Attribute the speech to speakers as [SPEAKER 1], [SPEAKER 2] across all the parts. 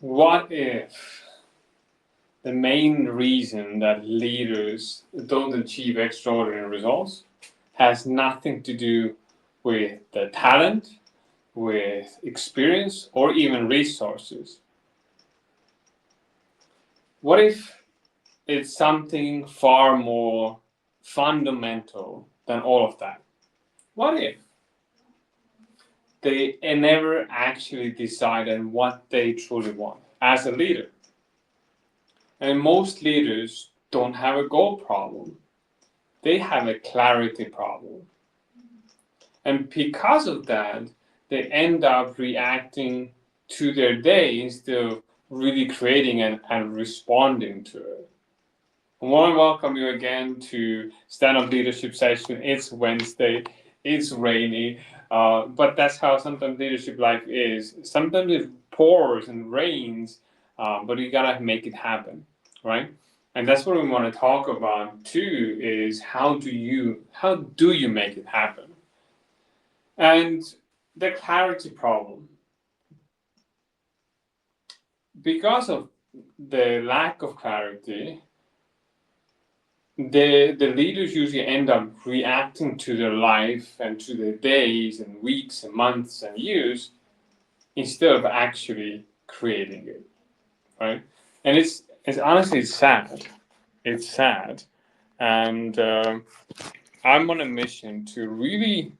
[SPEAKER 1] What if the main reason that leaders don't achieve extraordinary results has nothing to do with the talent, with experience, or even resources? What if it's something far more fundamental than all of that? What if they never actually decided what they truly want as a leader? And most leaders don't have a goal problem, they have a clarity problem. And because of that, they end up reacting to their day instead of really creating and responding to it. I want to welcome you again to Stand Up Leadership Session. It's Wednesday, it's rainy, but that's how sometimes leadership life is. Sometimes it pours and rains, but you gotta make it happen, right? And that's what we want to talk about too. Is how do you make it happen? And the clarity problem, because of the lack of clarity, the leaders usually end up reacting to their life and to their days and weeks and months and years instead of actually creating it, right? And it's honestly it's sad. It's sad, and I'm on a mission to really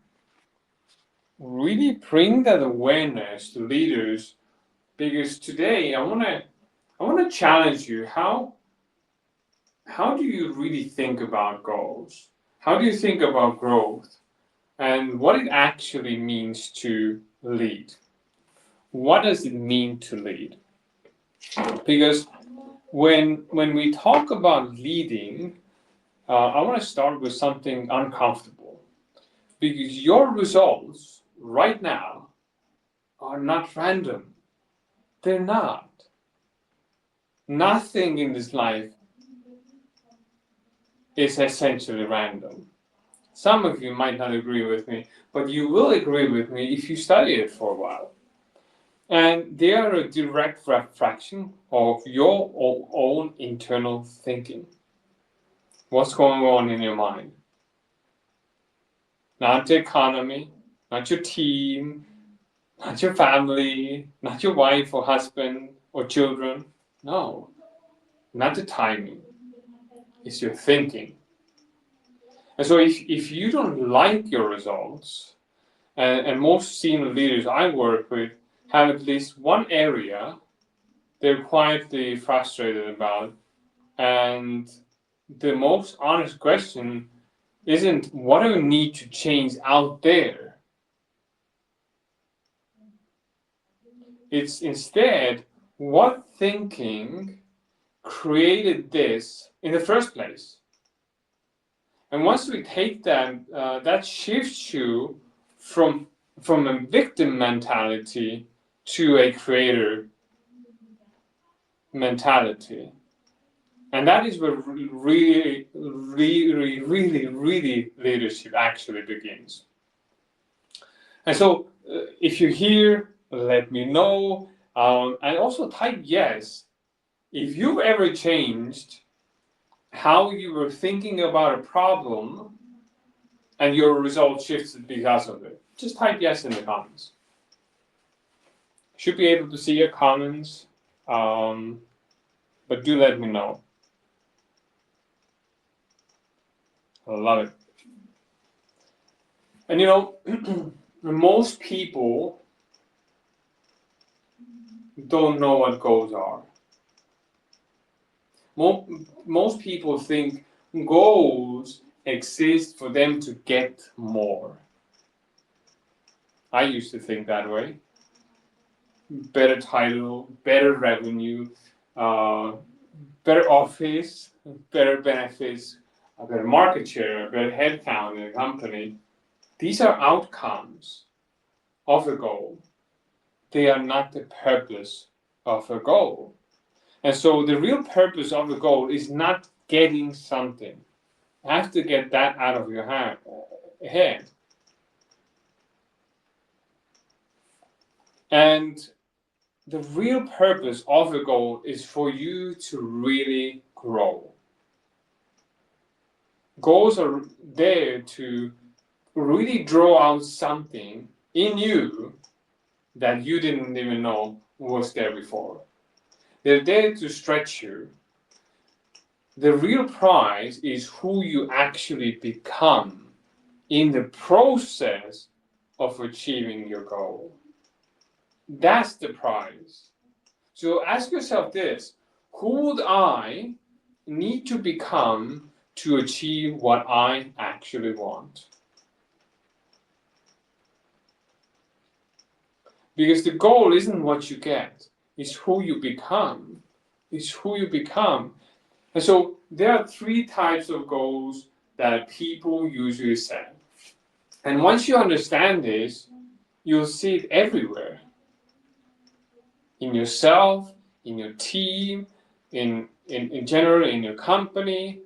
[SPEAKER 1] bring that awareness to leaders, because today I want to challenge you. How do you really think about goals? How do you think about growth and what it actually means to lead? What does it mean to lead? Because when we talk about leading, I want to start with something uncomfortable, because your results right now are not random. They're not. Nothing in this life is essentially random. Some of you might not agree with me, but you will agree with me if you study it for a while. And they are a direct reflection of your own internal thinking. What's going on in your mind? Not the economy, not your team, not your family, not your wife or husband or children. No, not the timing. It's your thinking. And so if you don't like your results, and most senior leaders I work with have at least one area they're quietly frustrated about, and the most honest question isn't what do we need to change out there? It's instead what thinking created this in the first place. And once we take that, that shifts you from a victim mentality to a creator mentality. And that is where really leadership actually begins. And so, if you're here, let me know. And also type yes if you've ever changed how you were thinking about a problem and your result shifted because of it. Just type yes in the comments. Should be able to see your comments, but do let me know. I love it. And you know, most people don't know what goals are. Most people think goals exist for them to get more. I used to think that way. Better title, better revenue, better office, better benefits, a better market share, a better headcount in a company. These are outcomes of a goal. They are not the purpose of a goal. And so the real purpose of the goal is not getting something. You have to get that out of your head. And the real purpose of a goal is for you to really grow. Goals are there to really draw out something in you that you didn't even know was there before. They're there to stretch you. The real prize is who you actually become in the process of achieving your goal. That's the prize. So ask yourself this: who would I need to become to achieve what I actually want? Because the goal isn't what you get, it's who you become. It's who you become. And so there are three types of goals that people usually set. And once you understand this, you'll see it everywhere. In yourself, in your team, in general, in your company.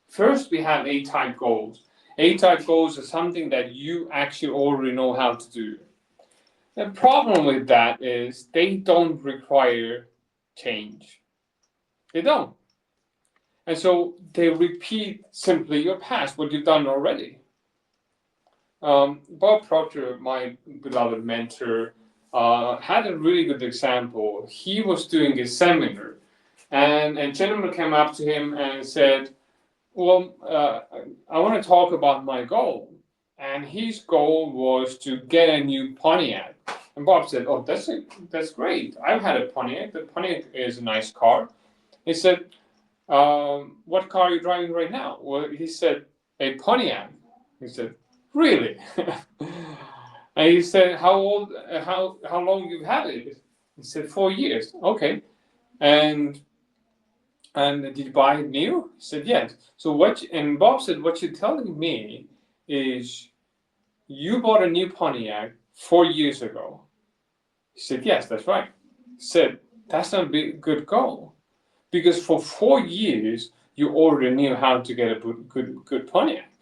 [SPEAKER 1] First, we have A-type goals. A-type goals are something that you actually already know how to do. The problem with that is they don't require change. They don't. And so they repeat simply your past, what you've done already. Bob Proctor, my beloved mentor, had a really good example. He was doing a seminar, and a gentleman came up to him and said, well, I want to talk about my goal. And his goal was to get a new Pontiac. And Bob said, oh, that's great. I've had a Pontiac. The Pontiac is a nice car. He said, what car are you driving right now? Well, he said, a Pontiac. He said, really? And he said, how long you've had it? He said, 4 years. Okay. And did you buy it new? He said, yes. So and Bob said, what you're telling me is you bought a new Pontiac 4 years ago. He said, yes, that's right. He said, that's not a good goal. Because for 4 years, you already knew how to get a good Pontiac.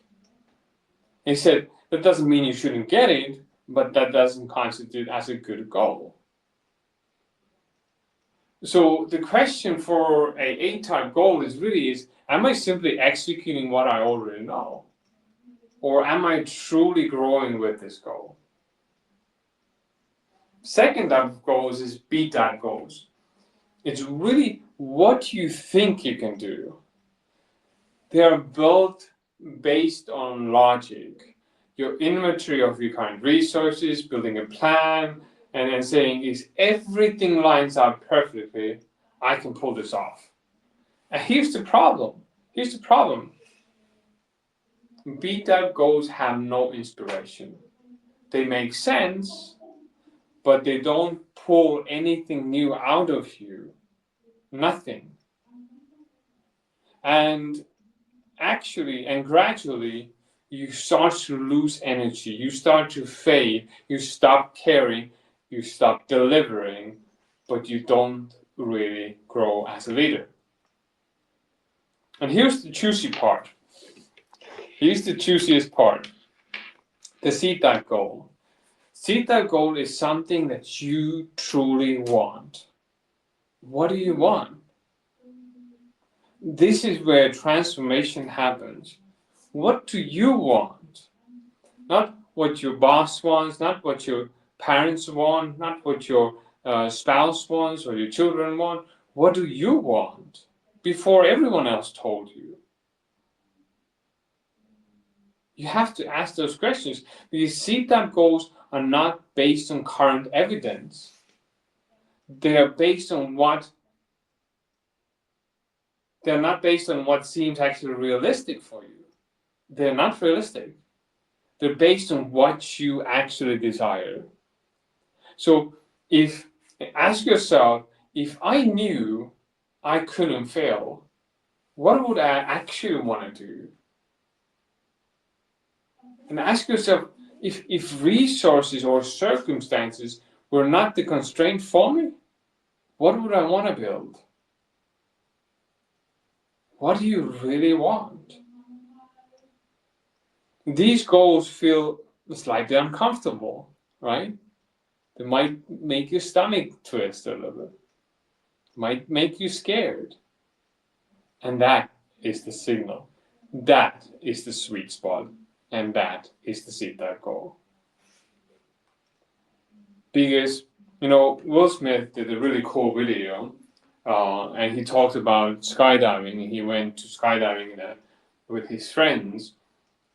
[SPEAKER 1] He said, that doesn't mean you shouldn't get it, but that doesn't constitute as a good goal. So the question for a A-type goal is, am I simply executing what I already know? Or am I truly growing with this goal? Second type of goals is B-type goals. It's really what you think you can do. They are built based on logic. Your inventory of your current resources, building a plan, and then saying, if everything lines up perfectly, I can pull this off. And here's the problem. B-type goals have no inspiration. They make sense, but they don't pull anything new out of you. Nothing. And actually and gradually, you start to lose energy. You start to fade. You stop caring. You stop delivering, but you don't really grow as a leader. And here's the juicy part. Here's the juiciest part. The C-type goal. C-type goal is something that you truly want. What do you want? This is where transformation happens. What do you want? Not what your boss wants, not what your parents want, not what your spouse wants or your children want. What do you want before everyone else told you? You have to ask those questions because C-type goals are not based on current evidence. They are based on they're not based on what seems actually realistic for you. They're not realistic. They're based on what you actually desire. So ask yourself, if I knew I couldn't fail, what would I actually want to do? And ask yourself, if resources or circumstances were not the constraint for me, what would I want to build? What do you really want? These goals feel slightly uncomfortable, right? They might make your stomach twist a little bit. Might make you scared. And that is the signal. That is the sweet spot. And that is the seat that goal. Because, Will Smith did a really cool video, and he talked about skydiving. He went to skydiving with his friends,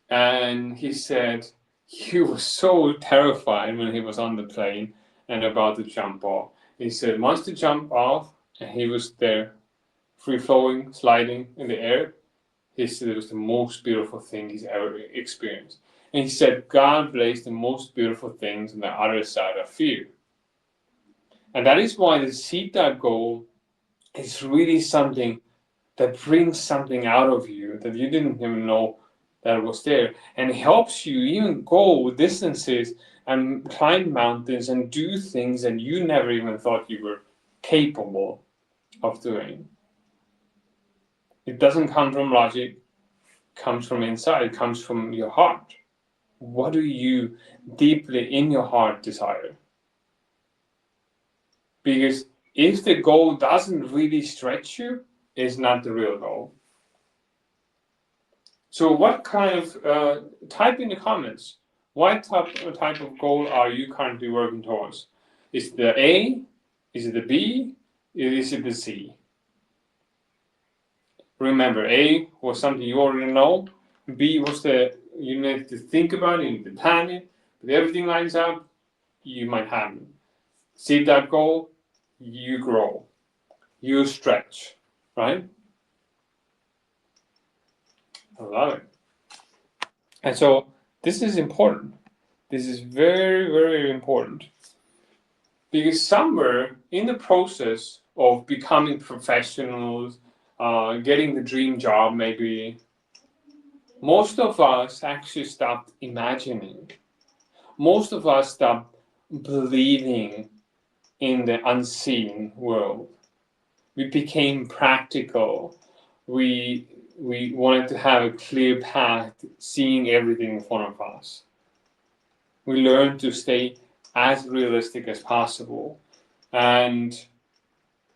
[SPEAKER 1] and he said he was so terrified when he was on the plane and about to jump off. He said once to jump off, and he was there, free flowing, sliding in the air. He said it was the most beautiful thing he's ever experienced. And he said God placed the most beautiful things on the other side of fear. And that is why the seat that goal is really something that brings something out of you that you didn't even know that was there, and helps you even go distances and climb mountains and do things that you never even thought you were capable of doing. It doesn't come from logic, it comes from inside, it comes from your heart. What do you deeply in your heart desire? Because if the goal doesn't really stretch you, it's not the real goal. So what kind of, type in the comments, what type of goal are you currently working towards? Is it the A? Is it the B? Is it the C? Remember, A was something you already know. B was you need to think about it, you need to plan it. But everything lines up, you might have it. See that goal, you grow, you stretch, right? I love it. And so this is important. This is very, very important. Because somewhere in the process of becoming professionals, getting the dream job maybe, most of us actually stopped imagining. Most of us stopped believing in the unseen world. We became practical. We wanted to have a clear path, seeing everything in front of us. We learned to stay as realistic as possible, and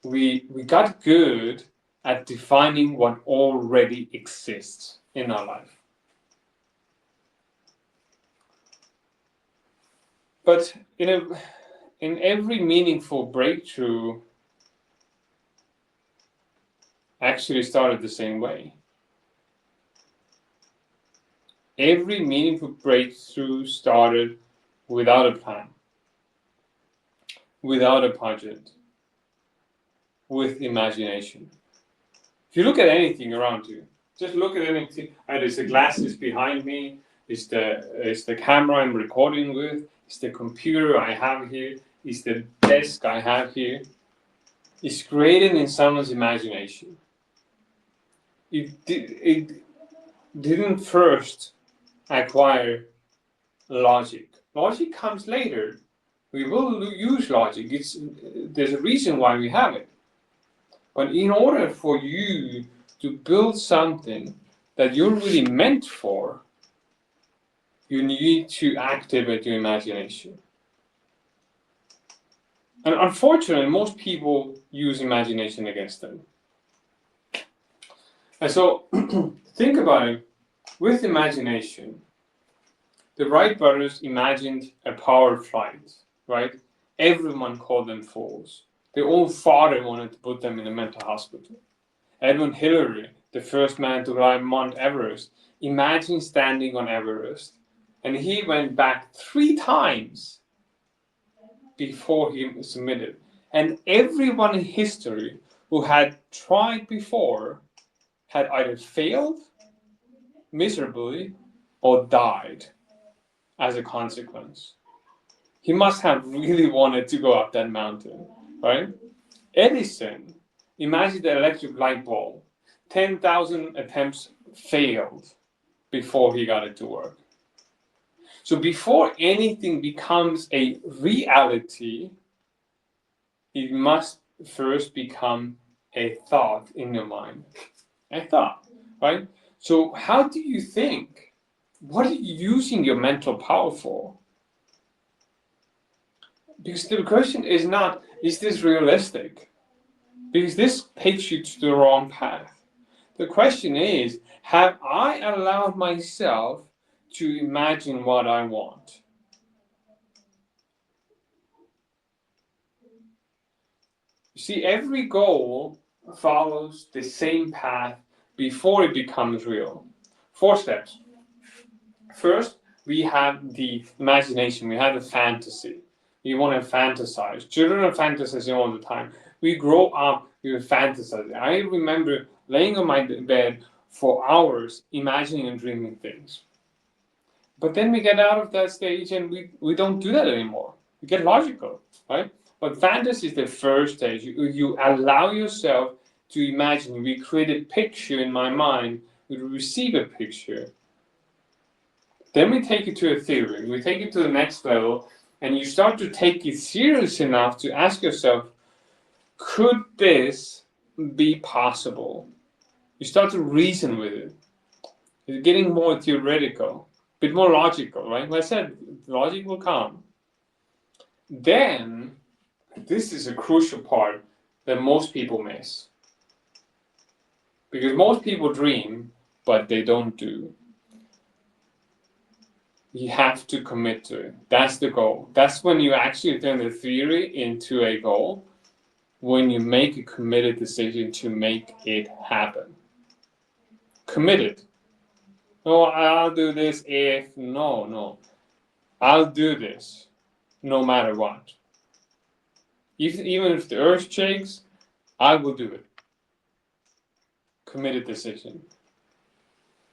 [SPEAKER 1] we got good at defining what already exists in our life. But in every meaningful breakthrough actually started the same way. Every meaningful breakthrough started without a plan, without a budget, with imagination. If you look at anything around you, just look at anything. There's the glasses behind me, it's the camera I'm recording with, it's the computer I have here, it's the desk I have here. It's created in someone's imagination. It didn't first acquire logic. Logic comes later. We will use logic. There's a reason why we have it. But in order for you to build something that you're really meant for, you need to activate your imagination. And unfortunately, most people use imagination against them. And so, think about it. With imagination, the Wright brothers imagined a powered flight, right? Everyone called them fools. Their own father wanted to put them in a mental hospital. Edmund Hillary, the first man to climb Mount Everest, imagine standing on Everest, and he went back 3 times before he submitted. And everyone in history who had tried before had either failed miserably or died as a consequence. He must have really wanted to go up that mountain, right? Edison, imagine the electric light bulb. 10,000 attempts failed before he got it to work. So before anything becomes a reality, it must first become a thought in your mind. A thought, right? So how do you think? What are you using your mental power for? Because the question is not, is this realistic? Because this takes you to the wrong path. The question is, have I allowed myself to imagine what I want? You see, every goal follows the same path before it becomes real. 4 steps. First, we have the imagination, we have the fantasy. We want to fantasize. Children are fantasizing all the time. We grow up with fantasizing. I remember laying on my bed for hours imagining and dreaming things. But then we get out of that stage and we don't do that anymore. We get logical, right? But fantasy is the first stage. You allow yourself to imagine. We create a picture in my mind. We receive a picture. Then we take it to a theory. We take it to the next level, and you start to take it serious enough to ask yourself, could this be possible? You start to reason with it. It's getting more theoretical, a bit more logical, right? Like I said, logic will come. Then, this is a crucial part that most people miss. Because most people dream, but they don't do. You have to commit to it. That's the goal. That's when you actually turn the theory into a goal, when you make a committed decision to make it happen. Committed. No, I'll do this if, no. I'll do this no matter what. Even if the earth shakes, I will do it. Committed decision.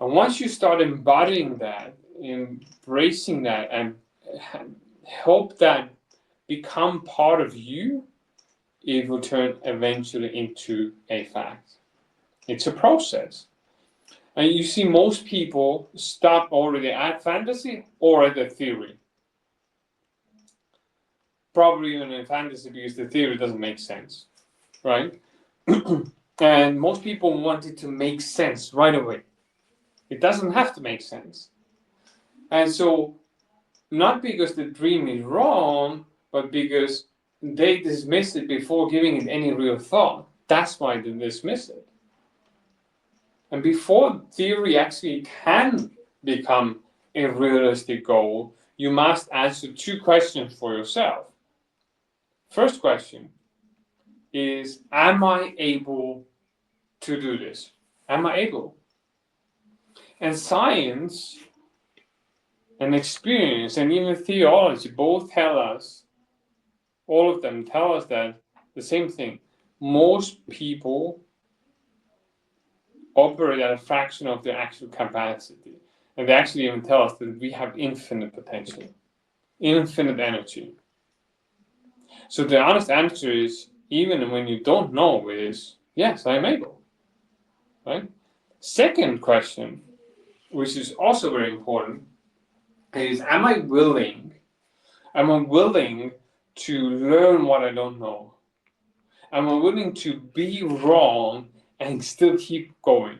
[SPEAKER 1] And once you start embodying that, embracing that, and help that become part of you, it will turn eventually into a fact. It's a process. And you see, most people stop already at fantasy or at the theory. Probably even in fantasy because the theory doesn't make sense, right? And most people want it to make sense right away. It doesn't have to make sense. And so, not because the dream is wrong, but because they dismiss it before giving it any real thought. That's why they dismiss it. And before theory actually can become a realistic goal, you must answer 2 questions for yourself. First question is, am I able to do this? Am I able? And science and experience and even theology both tell us, all of them tell us that the same thing. Most people operate at a fraction of their actual capacity. And they actually even tell us that we have infinite potential, infinite energy. So the honest answer is, even when you don't know, is yes, I am able. Right? Second question, which is also very important, is am I willing? Am I willing to learn what I don't know? Am I willing to be wrong and still keep going,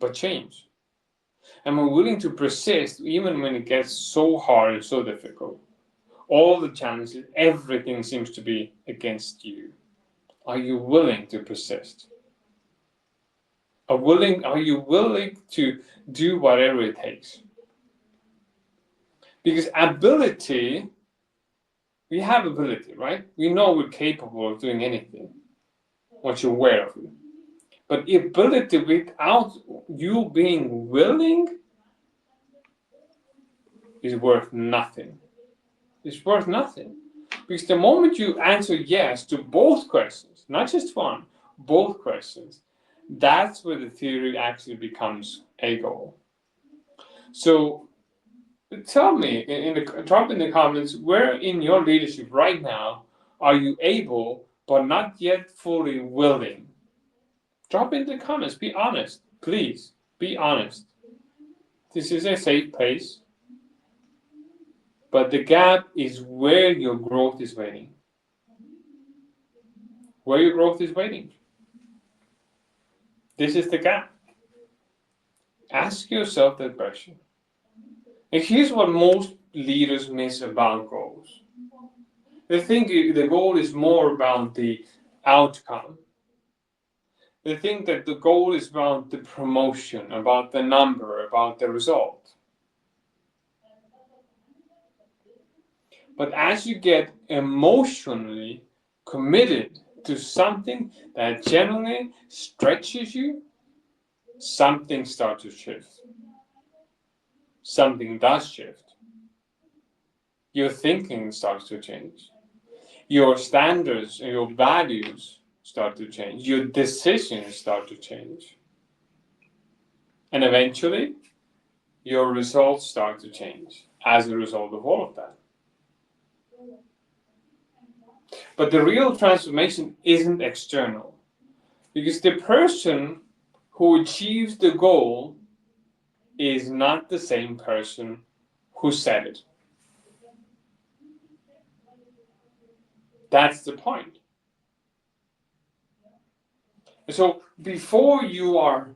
[SPEAKER 1] but change? Am I willing to persist even when it gets so hard and so difficult? All the challenges, everything seems to be against you. Are you willing to persist? Are you willing to do whatever it takes? Because ability, we have ability, right? We know we're capable of doing anything once you're aware of it. But ability without you being willing is worth nothing. It's worth nothing. Because the moment you answer yes to both questions, not just one, both questions, that's where the theory actually becomes a goal. So tell me, drop in the comments, where in your leadership right now are you able but not yet fully willing? Drop in the comments. Be honest, please. Be honest. This is a safe place, but the gap is where your growth is waiting. Where your growth is waiting. This is the gap. Ask yourself that question. And here's what most leaders miss about goals. They think the goal is more about the outcome. They think that the goal is about the promotion, about the number, about the result. But as you get emotionally committed to something that genuinely stretches you, something starts to shift. Something does shift. Your thinking starts to change. Your standards and your values start to change. Your decisions start to change. And eventually, your results start to change as a result of all of that. But the real transformation isn't external, because the person who achieves the goal is not the same person who set it. That's the point. So before you are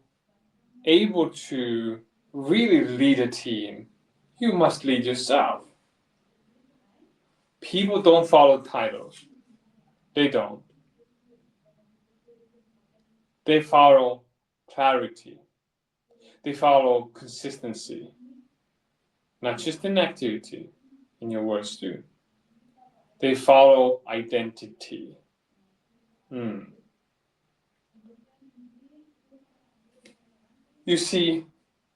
[SPEAKER 1] able to really lead a team, you must lead yourself. People don't follow titles. They don't. They follow clarity. They follow consistency. Not just in activity, in your words too. They follow identity. You see,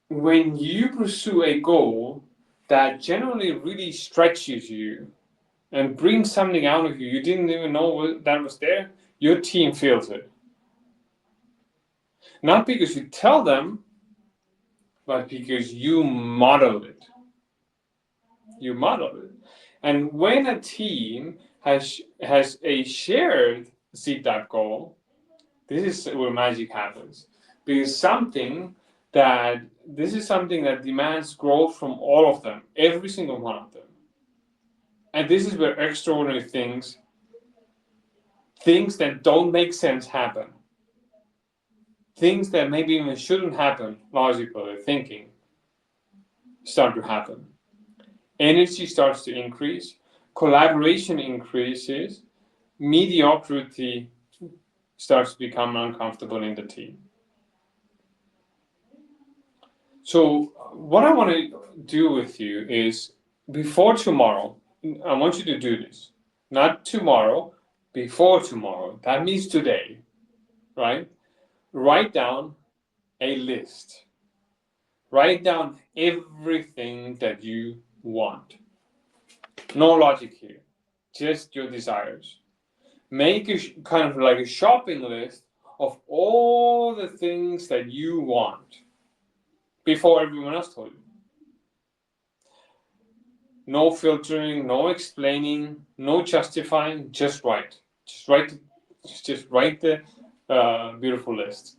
[SPEAKER 1] when you pursue a goal that generally really stretches you and brings something out of you you didn't even know that was there, your team feels it. Not because you tell them, but because you model it. You model it. And when a team has a shared C-type goal, this is where magic happens. Because this is something that demands growth from all of them, every single one of them. And this is where extraordinary things that don't make sense happen. Things that maybe even shouldn't happen, logically thinking, start to happen. Energy starts to increase, collaboration increases, mediocrity starts to become uncomfortable in the team. So what I want to do with you is, before tomorrow, I want you to do this. Not tomorrow, before tomorrow. That means today, right? Write down a list. Write down everything that you want. No logic here, just your desires. Make a kind of like a shopping list of all the things that you want before everyone else told you. No filtering, no explaining, no justifying, just write. Just write the beautiful list.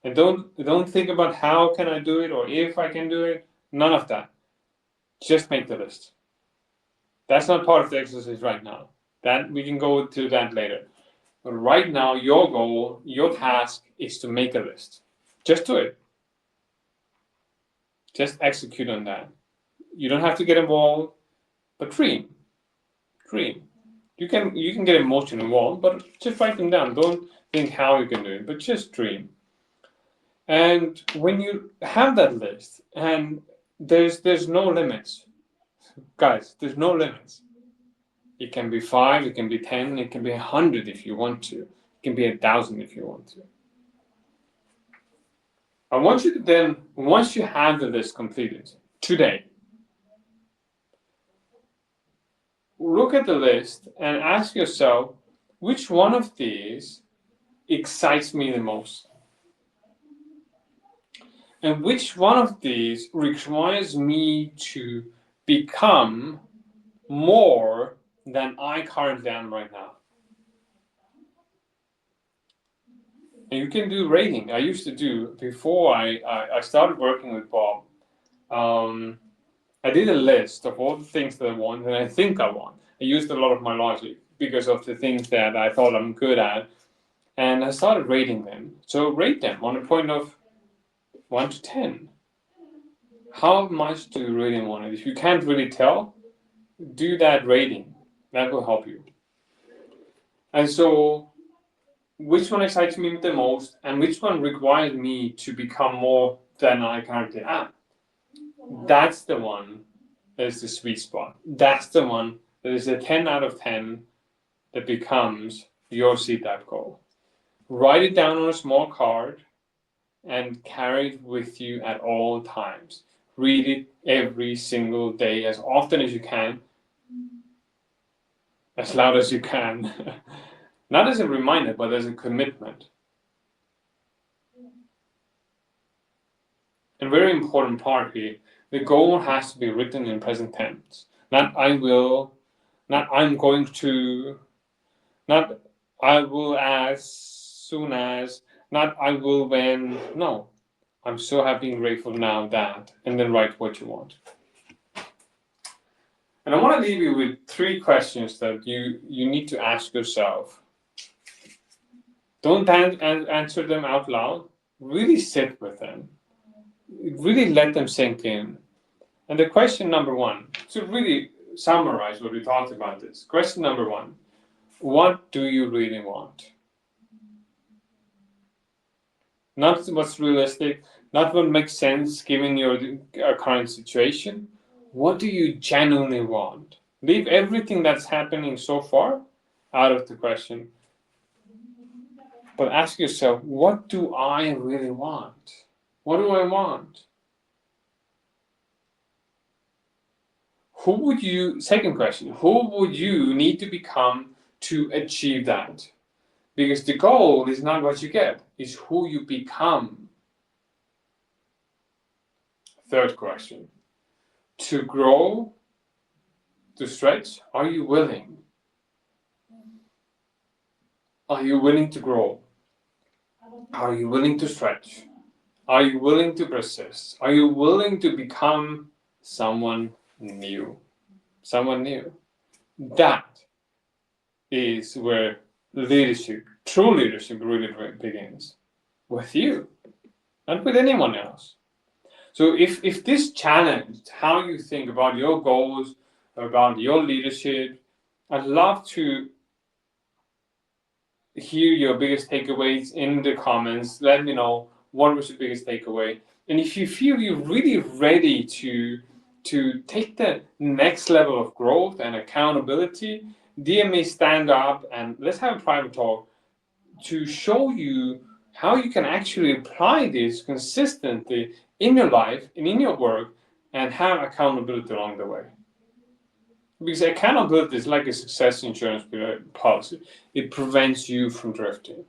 [SPEAKER 1] And don't think about how can I do it or if I can do it. None of that. Just make the list. That's not part of the exercise right now. That we can go to that later. But right now, your goal, your task is to make a list. Just do it. Just execute on that. You don't have to get involved, but dream. You can get emotion involved, but just write them down. Don't think how you can do it, but just dream. And when you have that list, and there's no limits, guys. There's no limits. It can be 5, it can be 10, it can be 100 if you want to. It can be 1,000 if you want to. I want you to then, once you have the list completed today, look at the list and ask yourself, which one of these excites me the most? And which one of these requires me to become more than I currently am right now? And you can do rating. I used to do, before I started working with Bob, I did a list of all the things that I want and I think I want. I used a lot of my logic because of the things that I thought I'm good at. And I started rating them. So rate them on a point of 1 to 10. How much do you really want it? If you can't really tell, do that rating. That will help you. And so, which one excites me the most, and which one requires me to become more than I currently am? That's the one that is the sweet spot. That's the one that is a 10 out of 10 that becomes your C-type goal. Write it down on a small card and carry it with you at all times. Read it every single day as often as you can, as loud as you can. Not as a reminder, but as a commitment. And very important part here, the goal has to be written in present tense. Not I will, not I'm going to, not I will as soon as, not I will when. No, I'm so happy and grateful now that, and then write what you want. And I want to leave you with 3 questions that you need to ask yourself. Don't answer them out loud. Really sit with them. Really let them sink in. And the question number 1, to really summarize what we talked about this. Question number 1, what do you really want? Not what's realistic, not what makes sense given your current situation. What do you genuinely want? Leave everything that's happening so far out of the question. But ask yourself, what do I really want? What do I want? Second question, who would you need to become to achieve that? Because the goal is not what you get, it's who you become. Third question, to grow, to stretch, are you willing? Are you willing to grow? Are you willing to stretch? Are you willing to persist? Are you willing to become someone new? Someone new. That is where leadership, true leadership, really begins. With you, not with anyone else. So if this challenged how you think about your goals, about your leadership, I'd love to hear your biggest takeaways in the comments. Let me know what was your biggest takeaway. And if you feel you're really ready to take the next level of growth and accountability, DM me, stand up, and let's have a private talk to show you how you can actually apply this consistently in your life and in your work and have accountability along the way. Because accountability is like a success insurance policy. It prevents you from drifting.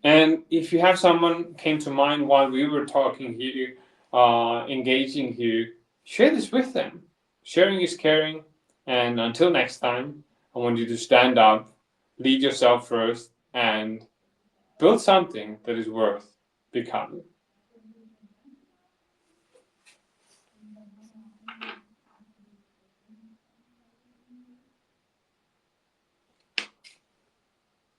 [SPEAKER 1] And if you have someone came to mind while we were talking here, engaging here, share this with them. Sharing is caring. And until next time, I want you to stand up, lead yourself first, and build something that is worth becoming.